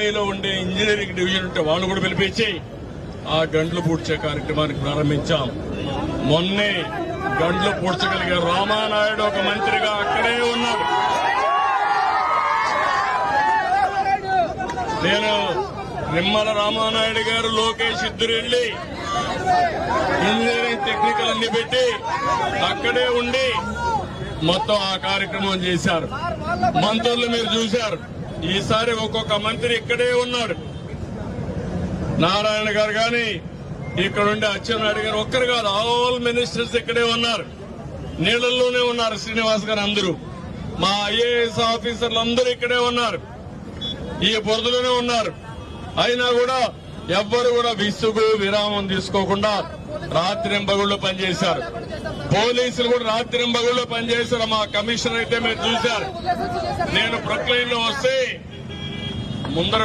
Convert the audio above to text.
మీలో ఉండే engineering division ఉంటే వాళ్ళు కూడా పిలిపించి ఆ గంటలు పూడ్చే కార్యక్రమానికి ప్రారంభించాం. మొన్నే గంటలు పూడ్చగలిగే రామానాయుడు ఒక మంత్రిగా అక్కడే ఉన్నాడు. నేను నిమ్మల రామానాయుడు గారు, లోకేష్ ఇద్దరు వెళ్లి ఇంజనీరింగ్ టెక్నికల్ అన్ని పెట్టి అక్కడే ఉండి మొత్తం ఆ కార్యక్రమం చేశారు. మంత్రులు మీరు చూశారు. ఈసారి ఒక్కొక్క మంత్రి ఇక్కడే ఉన్నాడు. నారాయణ గారు గాని ఇక్కడుండే అచ్చెన్నాయుడు గారు ఒక్కరు కాదు, ఆల్ మినిస్టర్స్ ఇక్కడే ఉన్నారు. నీళ్లలోనే ఉన్నారు శ్రీనివాస్ గారు, అందరూ మా ఐఏఎస్ ఆఫీసర్లు అందరూ ఇక్కడే ఉన్నారు, ఈ బురదలోనే ఉన్నారు. అయినా కూడా ఎవ్వరు కూడా విసుగు విరామం తీసుకోకుండా రాత్రింబగుళ్ళు పనిచేశారు. పోలీసులు కూడా రాత్రింబగుళ్ళు పనిచేశారు. మా కమిషనర్ అయితే మీరు చూశారు. నేను ప్రొక్లైన్ లో వస్తే ముందర